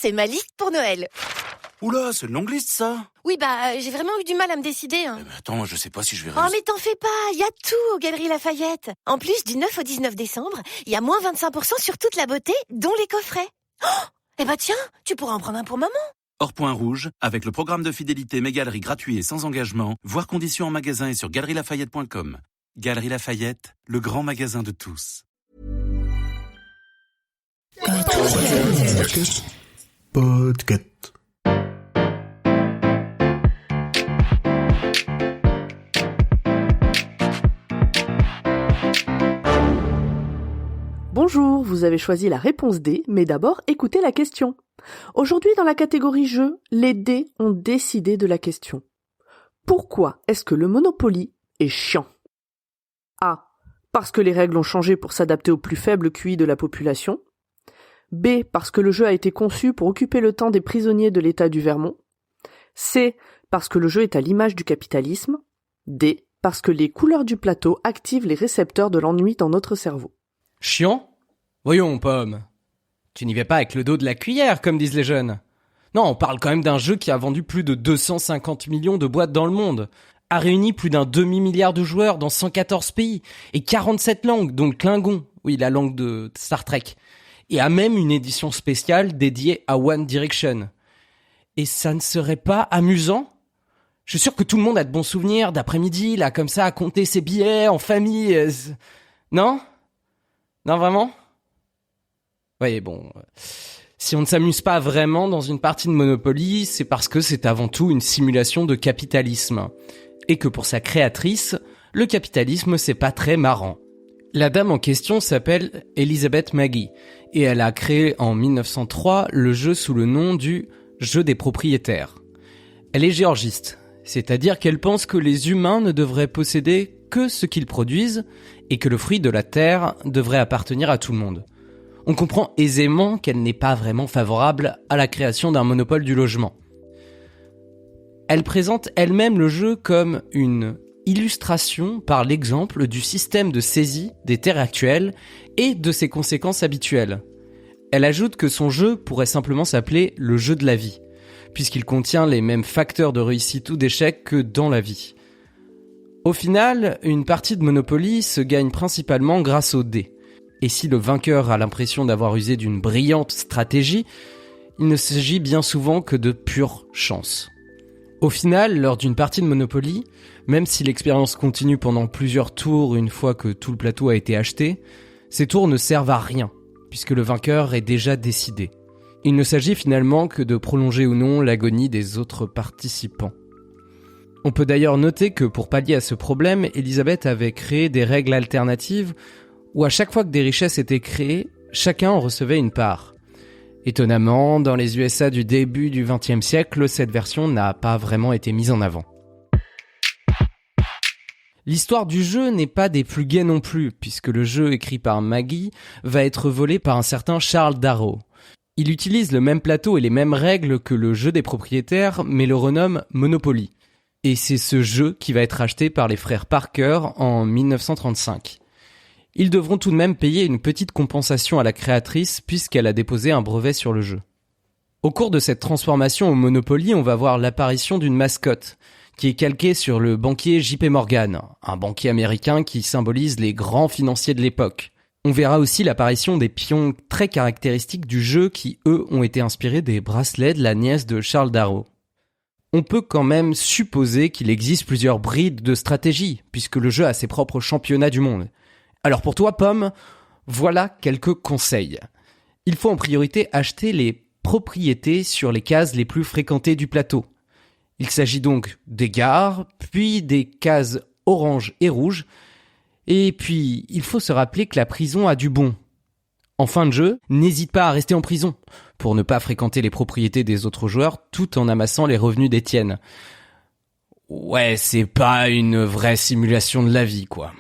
c'est ma liste pour Noël. Oula, c'est une longue liste, ça. Oui, j'ai vraiment eu du mal à me décider. Attends, je sais pas si je vais Oh, mais t'en fais pas, il y a tout aux Galeries Lafayette. En plus, du 9 au 19 décembre, il y a moins 25% sur toute la beauté, dont les coffrets. Oh, tiens, tu pourras en prendre un pour maman. Hors point rouge, avec le programme de fidélité Mes Galeries gratuit et sans engagement, voir conditions en magasin et sur galerielafayette.com. Galeries Lafayette, le grand magasin de tous. Podcast. Bonjour, vous avez choisi la réponse D, mais d'abord écoutez la question. Aujourd'hui dans la catégorie jeu, les dés ont décidé de la question. Pourquoi est-ce que le Monopoly est chiant ? A. Parce que les règles ont changé pour s'adapter au plus faible QI de la population. B. Parce que le jeu a été conçu pour occuper le temps des prisonniers de l'État du Vermont. C. Parce que le jeu est à l'image du capitalisme. D. Parce que les couleurs du plateau activent les récepteurs de l'ennui dans notre cerveau. Chiant ? Voyons, Pomme. Tu n'y vas pas avec le dos de la cuillère, comme disent les jeunes. Non, on parle quand même d'un jeu qui a vendu plus de 250 millions de boîtes dans le monde, a réuni plus d'un demi-milliard de joueurs dans 114 pays, et 47 langues, dont le Klingon, oui, la langue de Star Trek, et a même une édition spéciale dédiée à One Direction. Et ça ne serait pas amusant ? Je suis sûr que tout le monde a de bons souvenirs d'après-midi, là, comme ça, à compter ses billets en famille. Non ? Non, vraiment ? Oui, bon. Si on ne s'amuse pas vraiment dans une partie de Monopoly, c'est parce que c'est avant tout une simulation de capitalisme. Et que pour sa créatrice, le capitalisme, c'est pas très marrant. La dame en question s'appelle Elizabeth Magie, et elle a créé en 1903 le jeu sous le nom du jeu des propriétaires. Elle est géorgiste, c'est-à-dire qu'elle pense que les humains ne devraient posséder que ce qu'ils produisent et que le fruit de la terre devrait appartenir à tout le monde. On comprend aisément qu'elle n'est pas vraiment favorable à la création d'un monopole du logement. Elle présente elle-même le jeu comme une illustration par l'exemple du système de saisie des terres actuelles et de ses conséquences habituelles. Elle ajoute que son jeu pourrait simplement s'appeler le jeu de la vie, puisqu'il contient les mêmes facteurs de réussite ou d'échec que dans la vie. Au final, une partie de Monopoly se gagne principalement grâce aux dés. Et si le vainqueur a l'impression d'avoir usé d'une brillante stratégie, il ne s'agit bien souvent que de pure chance. Au final, lors d'une partie de Monopoly, même si l'expérience continue pendant plusieurs tours une fois que tout le plateau a été acheté, ces tours ne servent à rien, puisque le vainqueur est déjà décidé. Il ne s'agit finalement que de prolonger ou non l'agonie des autres participants. On peut d'ailleurs noter que pour pallier à ce problème, Elisabeth avait créé des règles alternatives où à chaque fois que des richesses étaient créées, chacun en recevait une part. Étonnamment, dans les USA du début du XXe siècle, cette version n'a pas vraiment été mise en avant. L'histoire du jeu n'est pas des plus gaies non plus, puisque le jeu écrit par Maggie va être volé par un certain Charles Darrow. Il utilise le même plateau et les mêmes règles que le jeu des propriétaires, mais le renomme Monopoly. Et c'est ce jeu qui va être acheté par les frères Parker en 1935. Ils devront tout de même payer une petite compensation à la créatrice puisqu'elle a déposé un brevet sur le jeu. Au cours de cette transformation au Monopoly, on va voir l'apparition d'une mascotte qui est calquée sur le banquier JP Morgan, un banquier américain qui symbolise les grands financiers de l'époque. On verra aussi l'apparition des pions très caractéristiques du jeu qui, eux, ont été inspirés des bracelets de la nièce de Charles Darrow. On peut quand même supposer qu'il existe plusieurs brides de stratégie, puisque le jeu a ses propres championnats du monde. Alors pour toi, Pomme, voilà quelques conseils. Il faut en priorité acheter les propriétés sur les cases les plus fréquentées du plateau. Il s'agit donc des gares, puis des cases orange et rouge, et puis il faut se rappeler que la prison a du bon. En fin de jeu, n'hésite pas à rester en prison, pour ne pas fréquenter les propriétés des autres joueurs tout en amassant les revenus des tiennes. Ouais, c'est pas une vraie simulation de la vie, quoi.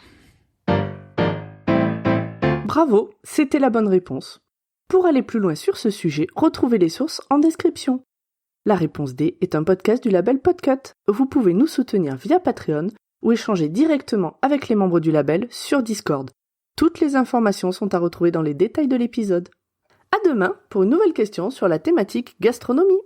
Bravo, c'était la bonne réponse. Pour aller plus loin sur ce sujet, retrouvez les sources en description. La réponse D est un podcast du label Podcut. Vous pouvez nous soutenir via Patreon ou échanger directement avec les membres du label sur Discord. Toutes les informations sont à retrouver dans les détails de l'épisode. À demain pour une nouvelle question sur la thématique gastronomie.